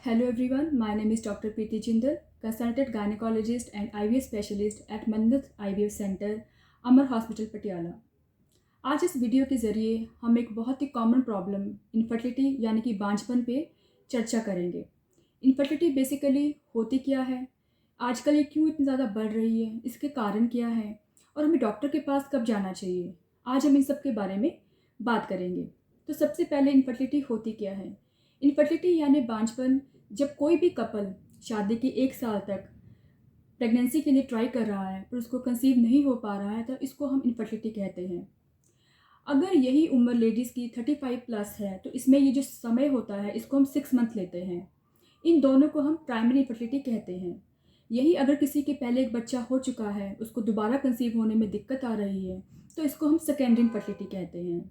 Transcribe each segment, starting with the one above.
Hello everyone, my name is Dr. Preeti Jindal, consultant gynecologist and IVF specialist at Mannat IVF Center, Amar hospital Patiala. आज इस video के ज़रिए हम एक बहुत ही कॉमन प्रॉब्लम इनफर्टिलिटी यानी कि बांझपन पे चर्चा करेंगे। इनफर्टिलिटी बेसिकली होती क्या है, आजकल ये क्यों इतनी ज़्यादा बढ़ रही है, इसके कारण क्या है और हमें डॉक्टर के पास कब जाना चाहिए। आज हम इन सब के बारे में बात करेंगे। तो सबसे पहले इनफर्टिलिटी होती क्या है। इनफर्टिलिटी यानी बांझपन जब कोई भी कपल शादी के 1 साल तक प्रेगनेंसी के लिए ट्राई कर रहा है पर उसको कंसीव नहीं हो पा रहा है तो इसको हम इनफर्टिलिटी कहते हैं। अगर यही उम्र लेडीज़ की 35 प्लस है तो इसमें ये जो समय होता है इसको हम 6 मंथ लेते हैं। इन दोनों को हम प्राइमरी इनफर्टिलिटी कहते हैं। यही अगर किसी के पहले एक बच्चा हो चुका है, उसको दोबारा कंसीव होने में दिक्कत आ रही है तो इसको हम सेकेंडरी इनफर्टिलिटी कहते हैं।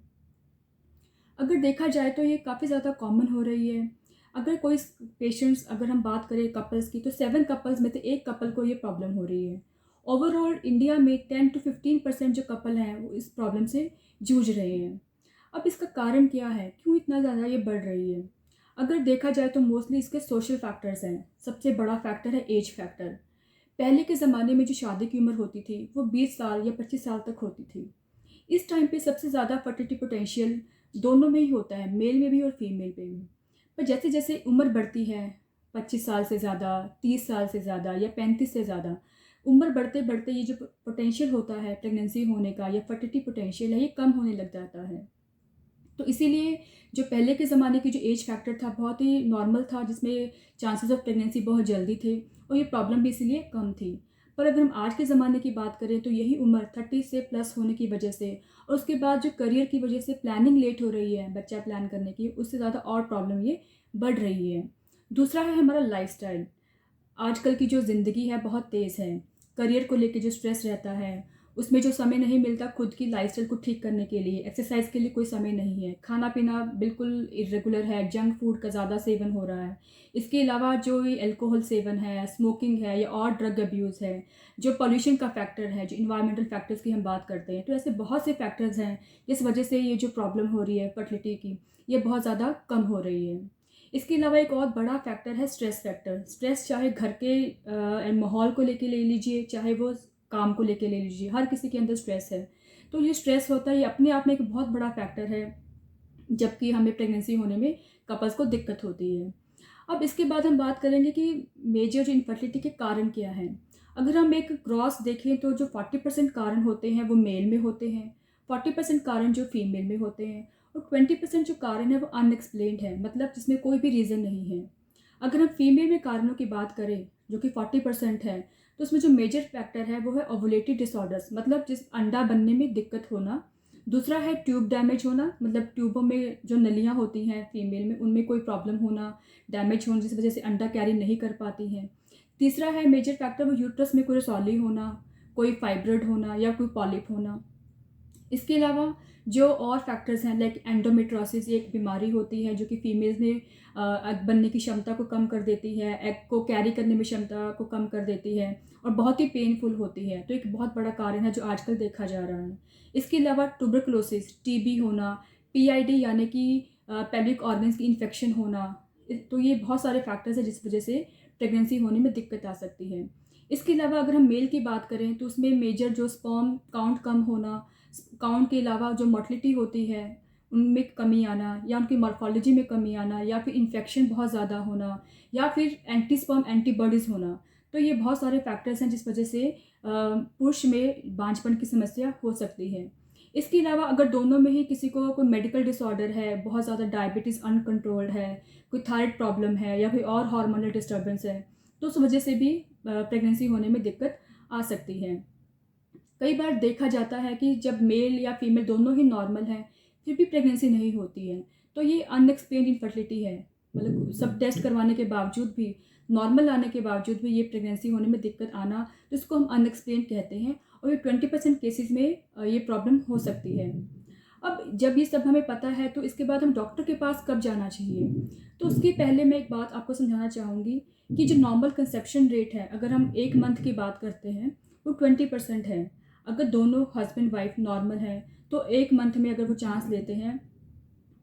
अगर देखा जाए तो ये काफ़ी ज़्यादा कॉमन हो रही है। अगर कोई पेशेंट्स अगर हम बात करें कपल्स की तो 7 कपल्स में से एक कपल को ये प्रॉब्लम हो रही है। ओवरऑल इंडिया में 10 to 15% जो कपल हैं वो इस प्रॉब्लम से जूझ रहे हैं। अब इसका कारण क्या है, क्यों इतना ज़्यादा ये बढ़ रही है। अगर देखा जाए तो मोस्टली इसके सोशल फैक्टर्स हैं। सबसे बड़ा फैक्टर है एज फैक्टर। पहले के ज़माने में जो शादी की उम्र होती थी वो 20 साल या 25 साल तक होती थी। इस टाइम पे सबसे ज़्यादा फर्टिलिटी पोटेंशियल दोनों में ही होता है, मेल में भी और फीमेल पे भी। पर जैसे जैसे उम्र बढ़ती है, 25 साल से ज़्यादा, 30 साल से ज़्यादा या 35 से ज़्यादा, उम्र बढ़ते बढ़ते ये जो पोटेंशियल होता है प्रेगनेंसी होने का या फर्टिलिटी पोटेंशियल है ये कम होने लग जाता है। तो इसीलिए जो पहले के ज़माने की जो एज फैक्टर था बहुत ही नॉर्मल था, जिसमें चांसेस ऑफ प्रेगनेंसी बहुत जल्दी थे और ये प्रॉब्लम भी इसीलिए कम थी। पर अगर हम आज के ज़माने की बात करें तो यही उम्र 30 से प्लस होने की वजह से और उसके बाद जो करियर की वजह से प्लानिंग लेट हो रही है बच्चा प्लान करने की, उससे ज़्यादा और प्रॉब्लम ये बढ़ रही है। दूसरा है हमारा लाइफस्टाइल। आजकल की जो ज़िंदगी है बहुत तेज़ है। करियर को लेके जो स्ट्रेस रहता है, उसमें जो समय नहीं मिलता खुद की लाइफ़स्टाइल को ठीक करने के लिए, एक्सरसाइज़ के लिए कोई समय नहीं है। खाना-पीना बिल्कुल इर्रेगुलर है, जंक फूड का ज़्यादा सेवन हो रहा है। इसके अलावा जो ये अल्कोहल सेवन है, स्मोकिंग है या और ड्रग अब्यूज़ है, जो पॉल्यूशन का फैक्टर है, जो एनवायरमेंटल फैक्टर्स की हम बात करते हैं, तो ऐसे बहुत से फैक्टर्स हैं, जिस वजह से ये जो प्रॉब्लम हो रही है फर्टिलिटी की, ये बहुत ज़्यादा कम हो रही है। इसके अलावा एक और बड़ा फैक्टर है स्ट्रेस फैक्टर। स्ट्रेस चाहे घर के माहौल को लेके ले लीजिए, चाहे वो काम को लेके ले लीजिए, हर किसी के अंदर स्ट्रेस है। तो ये स्ट्रेस होता है, ये अपने आप में एक बहुत बड़ा फैक्टर है, जबकि हमें प्रेगनेंसी होने में कपल्स को दिक्कत होती है। अब इसके बाद हम बात करेंगे कि मेजर इनफर्टिलिटी के कारण क्या हैं। अगर हम एक क्रॉस देखें तो जो 40% कारण होते हैं वो मेल में होते हैं, 40% कारण जो फीमेल में होते हैं और 20% जो कारण है वो अनएक्सप्लेन्ड है, मतलब जिसमें कोई भी रीज़न नहीं है। अगर हम फीमेल में कारणों की बात करें जो कि 40% है, तो उसमें जो मेजर फैक्टर है वो है ओवुलेटरी डिसऑर्डर्स, मतलब जिस अंडा बनने में दिक्कत होना। दूसरा है ट्यूब डैमेज होना, मतलब ट्यूबों में जो नलियाँ होती हैं फीमेल में उनमें कोई प्रॉब्लम होना, डैमेज होने जिस वजह से अंडा कैरी नहीं कर पाती हैं। तीसरा है मेजर फैक्टर वो यूट्रस में कोई रसौली होना, कोई फाइब्रोइड होना या कोई पॉलिप होना। इसके अलावा जो और फैक्टर्स हैं लाइक एंडोमेट्रोसिस, एक बीमारी होती है जो कि फीमेल्स में एग बनने की क्षमता को कम कर देती है, एग को कैरी करने में क्षमता को कम कर देती है और बहुत ही पेनफुल होती है। तो एक बहुत बड़ा कारण है जो आजकल देखा जा रहा है। इसके अलावा ट्यूबरकुलोसिस, टीबी होना, पीआईडी यानी कि पेल्विक ऑर्गन्स की इन्फेक्शन होना। तो ये बहुत सारे फैक्टर्स हैं जिस वजह से प्रेगनेंसी होने में दिक्कत आ सकती है। इसके अलावा अगर हम मेल की बात करें तो उसमें मेजर जो स्पर्म काउंट कम होना, काउंट के अलावा जो मोटिलिटी होती है उनमें कमी आना या उनकी मॉर्फोलॉजी में कमी आना या फिर इन्फेक्शन बहुत ज़्यादा होना या फिर एंटी स्पर्म एंटीबॉडीज़ होना। तो ये बहुत सारे फैक्टर्स हैं जिस वजह से पुरुष में बांझपन की समस्या हो सकती है। इसके अलावा अगर दोनों में ही किसी को कोई मेडिकल डिसऑर्डर है, बहुत ज़्यादा डायबिटीज़ अनकंट्रोल्ड है, कोई थायराइड प्रॉब्लम है या फिर और हार्मोनल डिस्टर्बेंस है, तो उस वजह से भी प्रेगनेंसी होने में दिक्कत आ सकती है। कई बार देखा जाता है कि जब मेल या फीमेल दोनों ही नॉर्मल हैं फिर भी प्रेगनेंसी नहीं होती है, तो ये अनएक्सप्लेन्ड इनफर्टिलिटी है। मतलब सब टेस्ट करवाने के बावजूद भी, नॉर्मल आने के बावजूद भी ये प्रेगनेंसी होने में दिक्कत आना, तो इसको हम अनएक्सप्लेन्ड कहते हैं और ये 20% केसेस में ये प्रॉब्लम हो सकती है। अब जब ये सब हमें पता है तो इसके बाद हम डॉक्टर के पास कब जाना चाहिए। तो उसके पहले मैं एक बात आपको समझाना चाहूँगी कि जो नॉर्मल कंसेप्शन रेट है, अगर हम 1 मंथ की बात करते हैं वो 20% है। अगर दोनों हस्बैंड वाइफ नॉर्मल हैं तो 1 मंथ में अगर वो चांस लेते हैं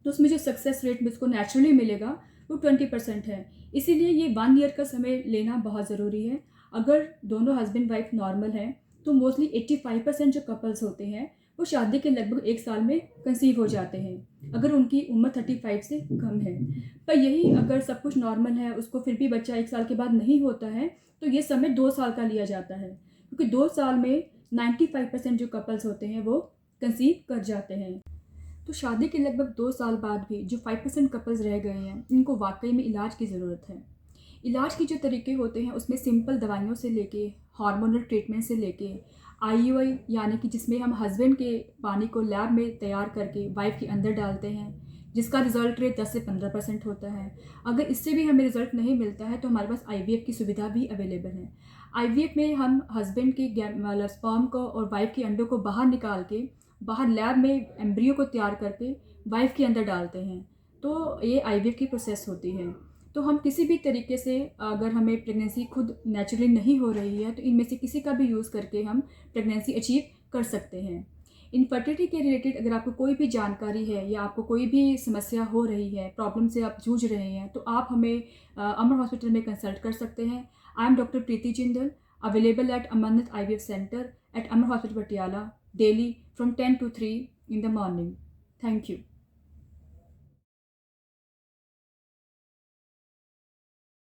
तो उसमें जो सक्सेस रेट में उसको नेचुरली मिलेगा वो 20% है। इसीलिए ये 1 ईयर का समय लेना बहुत ज़रूरी है। अगर दोनों हस्बैंड वाइफ नॉर्मल हैं तो मोस्टली 85% जो कपल्स होते हैं वो शादी के लगभग 1 साल में कंसीव हो जाते हैं, अगर उनकी उम्र 35 से कम है। पर यही अगर सब कुछ नॉर्मल है, उसको फिर भी बच्चा 1 साल के बाद नहीं होता है, तो ये समय 2 साल का लिया जाता है, क्योंकि 2 साल में 95% जो कपल्स होते हैं वो कंसीव कर जाते हैं। तो शादी के लगभग 2 साल बाद भी जो 5% कपल्स रह गए हैं, इनको वाकई में इलाज की ज़रूरत है। इलाज के जो तरीके होते हैं उसमें सिंपल दवाइयों से लेके हार्मोनल ट्रीटमेंट से लेके आईयूआई, यानी कि जिसमें हम हस्बैंड के पानी को लैब में तैयार करके वाइफ के अंदर डालते हैं, जिसका रिज़ल्ट रेट 10 से 15% होता है। अगर इससे भी हमें रिज़ल्ट नहीं मिलता है तो हमारे पास आईवीएफ की सुविधा भी अवेलेबल है। आईवीएफ में हम हस्बैंड के मतलब स्पर्म को और वाइफ के अंडों को बाहर निकाल के बाहर लैब में एम्ब्रियो को तैयार करके वाइफ के अंदर डालते हैं। तो ये आईवीएफ की प्रोसेस होती है। तो हम किसी भी तरीके से, अगर हमें प्रेगनेंसी खुद नेचुरली नहीं हो रही है, तो इनमें से किसी का भी यूज़ करके हम प्रेगनेंसी अचीव कर सकते हैं। इनफर्टिलिटी के रिलेटेड अगर आपको कोई भी जानकारी है या आपको कोई भी समस्या हो रही है, प्रॉब्लम से आप जूझ रहे हैं, तो आप हमें अमर हॉस्पिटल में कंसल्ट कर सकते हैं। I am doctor Preeti Jindal, available at Amarnath IVF centre at Amar hospital Patiala, daily from 10 to 3 in the morning. Thank you.